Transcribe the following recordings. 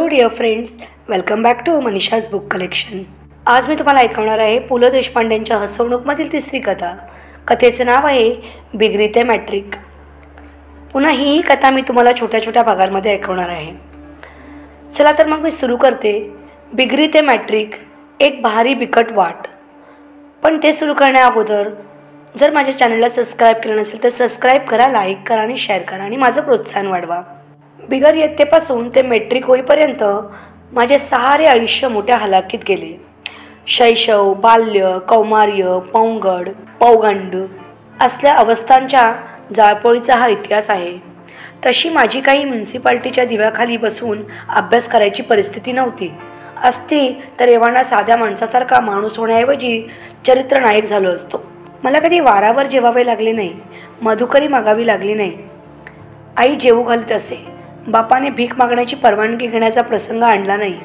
Hello dear friends, welcome back to Manisha's book collection. आज मी तुम्हाला ऐकवणार आहे पु ल देशपांडेंच्या हसवणूकमधील तिसरी कथा. कथेचं नाव आहे बिगरी ते मॅट्रिक. पुन्हा ही कथा मी तुम्हाला छोट्या छोट्या भागांमध्ये ऐकवणार आहे. चला तर मग मी सुरू करते. बिगरी ते मॅट्रिक, एक भारी बिकट वाट. पण ते सुरू करण्या अगोदर जर माझ्या चॅनलला सबस्क्राईब केलं नसेल तर सबस्क्राईब करा, लाईक करा आणि शेअर करा आणि माझं प्रोत्साहन वाढवा. बिगर इयत्तेपासून ते मॅट्रिक होईपर्यंत माझे सारे आयुष्य मोठ्या हलाखीत गेले. शैशव, बाल्य, कौमार्य, पौगंड असल्या अवस्थांच्या जाळपोळीचा हा इतिहास आहे. तशी माझी काही म्युन्सिपाल्टीच्या दिव्याखाली बसून अभ्यास करायची परिस्थिती नव्हती. असती तर एव्हाना साध्या माणसासारखा माणूस होण्याऐवजी चरित्र नायक झालो असतो. मला कधी वारावर जेवावे लागले नाही, मधुकरी मागावी लागली नाही. आई जेवू घालत असे. बापाने भीक मागण्याची परवानगी घेण्याचा प्रसंग आणला नाही.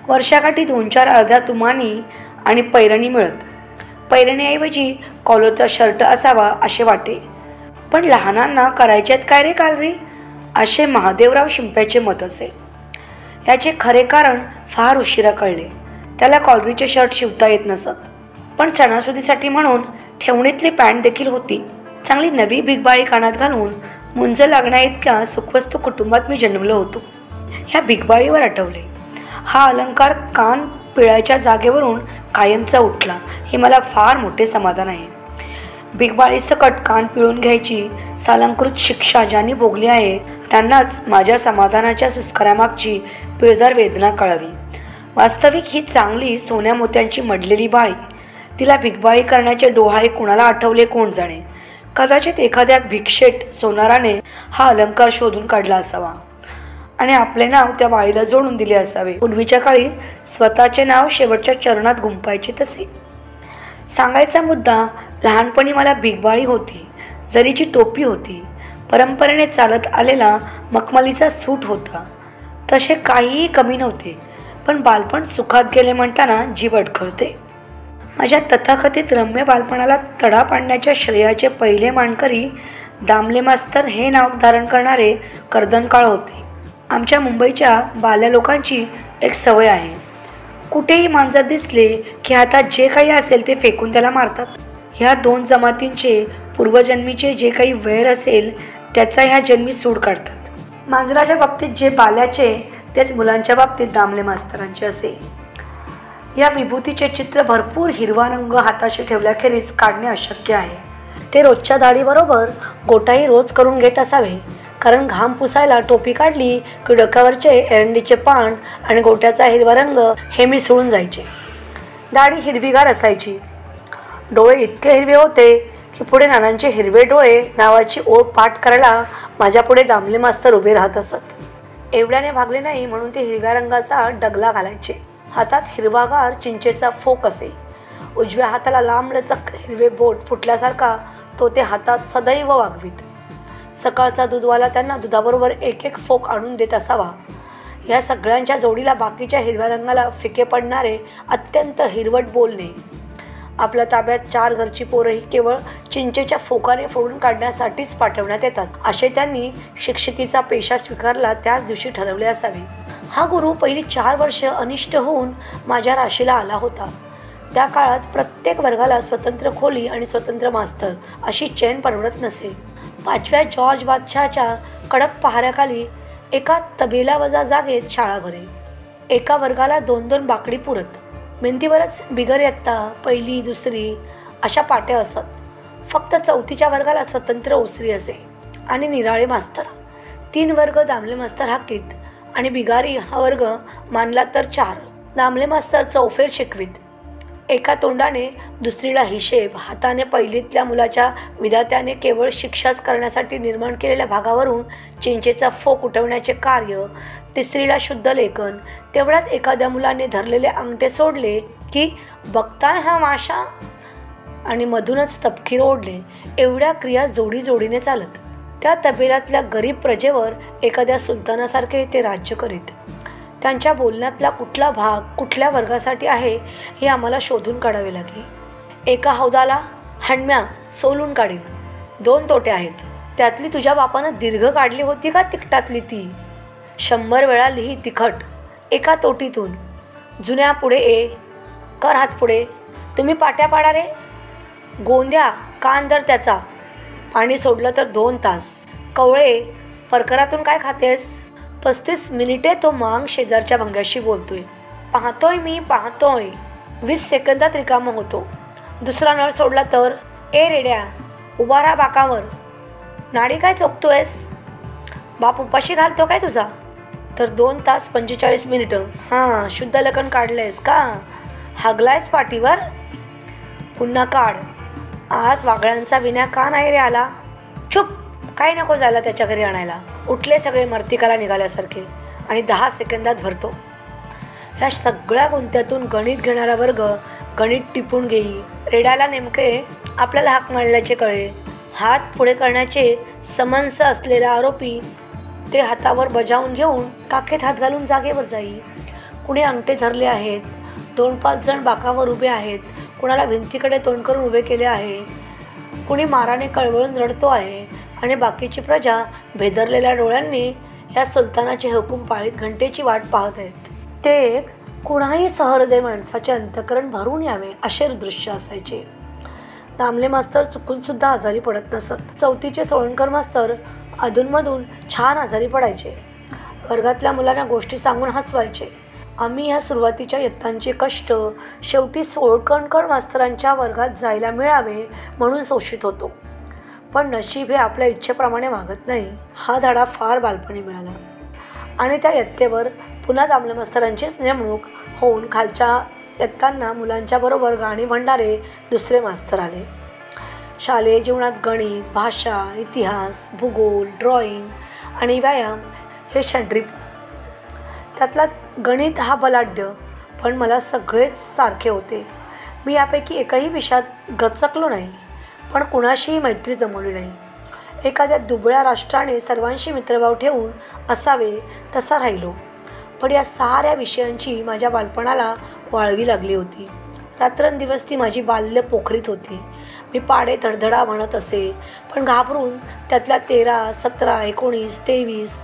वर्षाकाठी 2-4 अर्ध्या तुमानी आणि पैरणी मिळत. पैरणीऐवजी कॉलरचा शर्ट असावा असे वाटे. पण लहानांना करायच्यात काय रे कालरी, असे महादेवराव शिंप्याचे मत असे. याचे खरे कारण फार उशिरा कळले. त्याला कॉलरीचे शर्ट शिवता येत नसत. पण सणासुदीसाठी म्हणून ठेवणीतली पॅन्ट देखील होती. चांगली नवी भिगबाळी कानात घालून मुंज लागण्या इतक्या सुखवस्तू कुटुंबात मी जन्मलो होतो. ह्या भिगबाळीवर आठवले. हा अलंकार कान पिळायच्या जागेवरून कायमचा उठला, हे मला फार मोठे समाधान आहे. भिगबाळीसकट कान पिळून घ्यायची सालंकृत शिक्षा ज्यांनी भोगली आहे त्यांनाच माझ्या समाधानाच्या सुस्कारामागची पिळदार वेदना कळावी. वास्तविक ही चांगली सोन्या मोत्यांची मडलेली बाळी. तिला भिगबाळी करण्याचे डोहाळे कुणाला आठवले कोण जाणे. कदाचित एखाद्या भिक्षेट सोनाराने हा अलंकार शोधून काढला असावा आणि आपले नाव त्या बाळीला जोडून दिले असावे. पूर्वीच्या काळी स्वतःचे नाव शेवटच्या चरणात गुंपायचे तसे. सांगायचा मुद्दा, लहानपणी मला भिगबाळी होती, जरीची टोपी होती, परंपरेने चालत आलेला मखमलीचा सूट होता. तसे काहीही कमी नव्हते. पण बालपण सुखात गेले म्हणताना जीव अडखळते. माझ्या तथाकथित रम्य बालपणाला तडा पाडण्याच्या श्रेयाचे पहिले मानकरी दामले मास्तर हे नाव धारण करणारे कर्दनकाळ होते. आमच्या मुंबईच्या बाल्या लोकांची एक सवय आहे. कुठेही मांजर दिसले की हातात जे काही असेल ते फेकून त्याला मारतात. ह्या 2 जमातींचे पूर्वजन्मीचे जे काही वैर असेल त्याचा ह्या जन्मी सूड काढतात. मांजराच्या बाबतीत जे बाल्याचे तेच मुलांच्या बाबतीत दामले मास्तरांचे असे. या विभूतीचे चित्र भरपूर हिरवा रंग हाताशी ठेवल्याखेरीज काढणे अशक्य आहे. ते रोजच्या दाढीबरोबर गोटाही रोज करून घेत असावे, कारण घाम पुसायला टोपी काढली की डोक्यावरचे एरंडीचे पान आणि गोट्याचा हिरवा रंग हे मिसळून जायचे. दाढी हिरवीगार असायची. डोळे इतके हिरवे होते की पुढे नानांचे हिरवे डोळे नावाची ओळ पाठ करायला माझ्यापुढे दामले मास्तर उभे राहत असत. एवढ्याने भागले नाही म्हणून ते हिरव्या रंगाचा डगला घालायचे. हातात हिरवागार चिंचेचा फोक असे. उजव्या हाताला लांबलचक हिरवे बोट फुटल्यासारखा तो ते हातात सदैव वागवीत. सकाळचा दूधवाला त्यांना दुधाबरोबर एक फोक आणून देत असावा. या सगळ्यांच्या जोडीला बाकीच्या हिरव्या रंगाला फिके पडणारे अत्यंत हिरवट बोलणे. आपल्या ताब्यात 4 घरची पोरंही केवळ चिंचेच्या फोकाने फोडून काढण्यासाठीच पाठवण्यात येतात, असे त्यांनी शिक्षकीचा पेशा स्वीकारला त्याच दिवशी ठरवले असावे. हा गुरु पहिली 4 वर्ष अनिष्ट होऊन माझ्या राशीला आला होता. त्या काळात प्रत्येक वर्गाला स्वतंत्र खोली आणि स्वतंत्र मास्तर अशी चैन परवडत नसे. 5व्या जॉर्ज बादशहाच्या कडक पहाऱ्याखाली एका तबेलावजा जागेत शाळा भरे. एका वर्गाला 2-2 बाकडी पुरत. मेंदीवरच बिगर इयत्ता, 1ली, 2री अशा पाट्या असत. फक्त 4थीच्या वर्गाला स्वतंत्र ओसरी असे आणि निराळे मास्तर. 3 वर्ग दामले मास्तर हाकीत आणि बिगारी हा वर्ग मानला तर 4. दामले मास्तर चौफेर शिकवीत. एका तोंडाने 2रीला हिशेब, हाताने 1लीतल्या मुलाच्या विधात्याने केवळ शिक्षाच करण्यासाठी निर्माण केलेल्या भागावरून चिंचेचा फोक उठवण्याचे कार्य, 3रीला शुद्ध लेखन. तेवढ्यात एखाद्या मुलाने धरलेले अंगठे सोडले की बघताय हा माशा आणि मधूनच तपकीर ओढले. एवढ्या क्रिया जोडीने चालत. त्या तबेलातल्या गरीब प्रजेवर एखाद्या सुलतानासारखे ते राज्य करीत. त्यांच्या बोलण्यातला कुठला भाग कुठल्या वर्गासाठी आहे हे आम्हाला शोधून काढावे लागे. एका हौदाला हणम्या सोलून काढीन. 2 तोटे आहेत. त्यातली तुझ्या बापानं दीर्घ काढली होती का तिकटातली ती? 100 वेळा लिही तिखट. एका तोटीतून जुन्या पुढे ये, कर हात पुढे, तुम्ही पाट्या पाडा रे, गोंद्या कान धर त्याचा, पाणी सोडलं तर 2 तास, कवळे परकरातून काय खातेस? 35 मिनिटे तो मांग शेजारच्या भंग्याशी बोलतोय. पाहतोय मी पाहतोय. 20 सेकंदात रिकामा होतो. दुसरा नळ सोडला तर, ए रेड्या उभा राहा बाकावर, नाडी काय चोखतोयस? बाप उपाशी घालतो काय तुझा? तर 2 तास 45 मिनिटं. हां, शुद्ध लखन काढलंयस का? हागलायस पाठीवर? पुन्हा काढ. आज वागळ्यांचा विन्या का नाही रे आला? चुप, काय नको झाला त्याच्या घरी आणायला. उठले सगळे मर्तिकाला निघाल्यासारखे आणि 10 सेकंदात भरतो. ह्या सगळ्या गुंत्यातून गणित घेणारा वर्ग गणित टिपून घेई. रेड्याला नेमके आपल्याला हाक मारल्याचे कळे. हात पुढे करण्याचे समन्स असलेला आरोपी ते हातावर बजावून घेऊन काखेत हात घालून जागेवर जाई. कुणी अंगठे धरले आहेत, 2-5 जण बाकावर उभे आहेत, कुणाला भिंतीकडे तोंड करून उभे केले आहे, कुणी माराने कळवळून रडतो आहे आणि बाकीची प्रजा भेदरलेल्या डोळ्यांनी या सुलतानाचे हुकूम पाळीत घंटेची वाट पाहत आहेत. ते कुणाही सहृदय माणसाचे अंतःकरण भरून यावे असे दृश्य असायचे. दामले मास्तर चुकून सुद्धा आजारी पडत नसत. 4थीचे सोळणकर मास्तर अधूनमधून छान आजारी पडायचे. वर्गातल्या मुलांना गोष्टी सांगून हसवायचे. आम्ही ह्या सुरुवातीच्या इयत्तांचे कष्ट शेवटी सोळणकर मास्तरांच्या वर्गात जायला मिळावे म्हणून शोषित होतो. पण नशीब हे आपल्या इच्छेप्रमाणे मागत नाही. हा धडा फार बालपणी मिळाला आणि त्या इयत्तेवर पुन्हा दामले मास्तरांचीच नेमणूक होऊन खालच्या इयत्तांना मुलांच्या बरोबर गाणी म्हणणारे दुसरे मास्तर आले. शालेय जीवनात गणित, भाषा, इतिहास, भूगोल, ड्रॉइंग आणि व्यायाम हे षड्रिप. त्यातला गणित हा बलाढ्य, पण मला सगळेच सारखे होते. मी यापैकी एकही विषयात गचकलो नाही, पण कुणाशीही मैत्री जमवली नाही. एखाद्या दुबळ्या राष्ट्राने सर्वांशी मित्रभाव ठेवून असावे तसा राहिलो. पण या साऱ्या विषयांची माझ्या बालपणाला वाळवी लागली होती. रात्रंदिवस ती माझी बाल्य पोखरीत होती. मी पाडे धडधडा म्हणत असे, पण घाबरून त्यातल्या 13, 17, 19, 23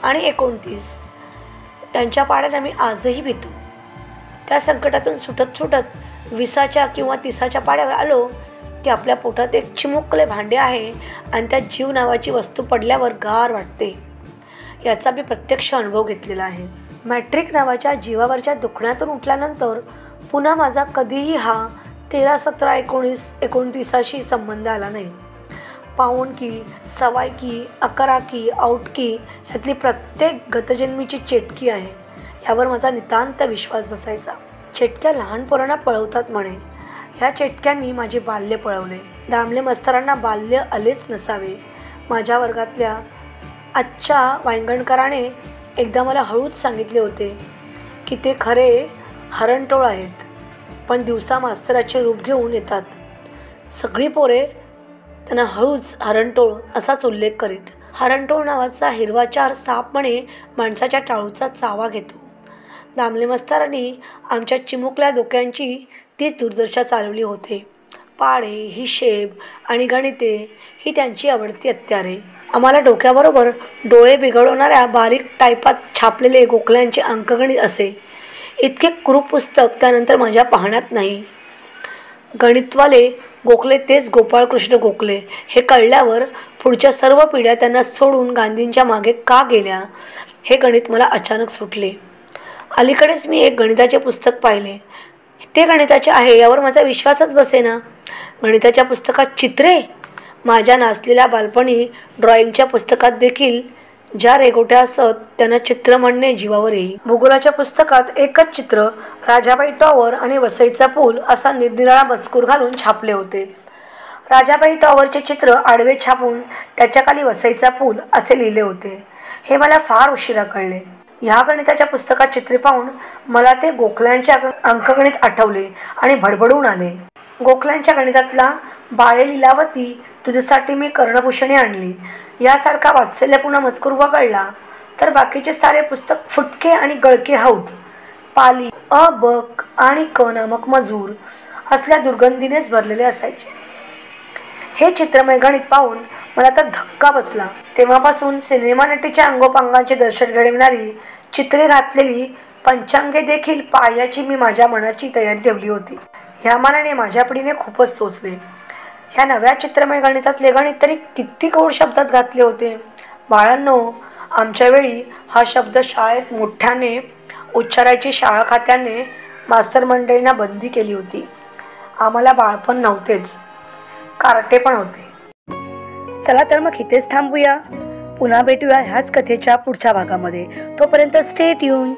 आणि 29 यांच्या पाड्याला मी आजही भीतो. त्या संकटातून सुटत 20च्या किंवा 30च्या पाड्यावर आलो की आपल्या पोटात एक चिमुकले भांडे आहे आणि त्यात जीव नावाची वस्तू पडल्यावर गार वाटते. याचा मी प्रत्यक्ष अनुभव घेतलेला आहे. मॅट्रिक नावाच्या जीवावरच्या दुखण्यातून उठल्यानंतर पुन्हा माझा कधीही हा 13, 17, 19, 29शी संबंध आला नाही. पाऊणकी, सवायकी, अकराकी, आऊटकी ह्यातली प्रत्येक गतजन्मीची चेटकी आहे यावर माझा नितांत विश्वास बसायचा. चेटक्या लहान पोरांना पळवतात म्हणे. ह्या चेटक्यांनी माझे बाल्य पळवले. दामले मास्तरांना बाल्य आलेच नसावे. माझ्या वर्गातल्या आजच्या वांगणकराने एकदा मला हळूच सांगितले होते की ते खरे हरणटोळ आहेत, पण दिवसा मास्तराचे रूप घेऊन येतात. सगळी पोरे त्यांना हळूच हरणटोळ असाच उल्लेख करीत. हरणटोळ नावाचा हिरवाचार साप म्हणे माणसाच्या टाळूचा चावा घेतो. दामले मास्तरांनी आमच्या चिमुकल्या डोक्यांची तीच दुर्दशा चालवली होते. पाढे, हिशेब आणि गणिते ही त्यांची आवडती हत्यारे. आम्हाला डोक्याबरोबर डोळे बिघडवणाऱ्या बारीक टायपात छापलेले गोखल्यांचे अंकगणित असे. इतके क्रूप पुस्तक त्यानंतर माझ्या पाहण्यात नाही. गणितवाले गोखले तेच गोपाळकृष्ण गोखले हे कळल्यावर पुढच्या सर्व पिढ्या त्यांना सोडून गांधींच्या मागे का गेल्या हे गणित मला अचानक सुटले. अलीकडेच मी एक गणिताचे पुस्तक पाहिले. ते गणिताचे आहे यावर माझा विश्वासच बसेना. गणिताच्या पुस्तकात चित्रे? माझ्या नाचलेल्या बालपणी ड्रॉइंगच्या पुस्तकात देखील ज्या रेघोट्या असत त्यांना चित्र म्हणणे जीवावर येई. भूगोलाच्या पुस्तकात एकच चित्र राजाबाई टॉवर आणि वसईचा पूल असा निरनिराळा मजकूर घालून छापले होते. राजाबाई टॉवरचे चित्र आडवे छापून त्याच्याखाली वसईचा पूल असे लिहिले होते. हे मला फार उशिरा कळले. ह्या गणिताच्या पुस्तकात चित्रे पाहून मला ते गोखल्यांचे अंकगणित आठवले आणि भडभडून आले. गोखल्यांच्या गणितातला बाळे लीलावती तुझ्यासाठी मी कर्णभूषणे आणली यासारखा वात्सल्यपूर्ण मजकूर वगळला तर बाकीचे सारे पुस्तक फुटके आणि गळके हौद, पाली, अ, ब आणि क नामक मजूर असल्या दुर्गंधीनेच भरलेले असायचे. हे चित्रमय गणित पाहून मला तर धक्का बसला. तेव्हापासून सिनेमा नटीच्या अंगोपांगांचे दर्शन घडविणारी चित्रे घातलेली पंचांगे देखील पाहायची मी माझ्या मनाची तयारी ठेवली होती. ह्या मानाने माझ्या पिढीने खूपच सोचले. ह्या नव्या चित्रमय गणितातले गणित तरी किती कौड शब्दात घातले होते. बाळांनो, आमच्या वेळी हा शब्द शाळेत मोठ्याने उच्चारायची शाळा खात्याने मास्तर मंडळींना बंदी केली होती. आम्हाला बाळपण नव्हतेच, कार्टे पण होते. चला तर मग इथेच थांबूया. पुन्हा भेटूया ह्याच कथेच्या पुढच्या भागामध्ये. तोपर्यंत स्टे ट्यून.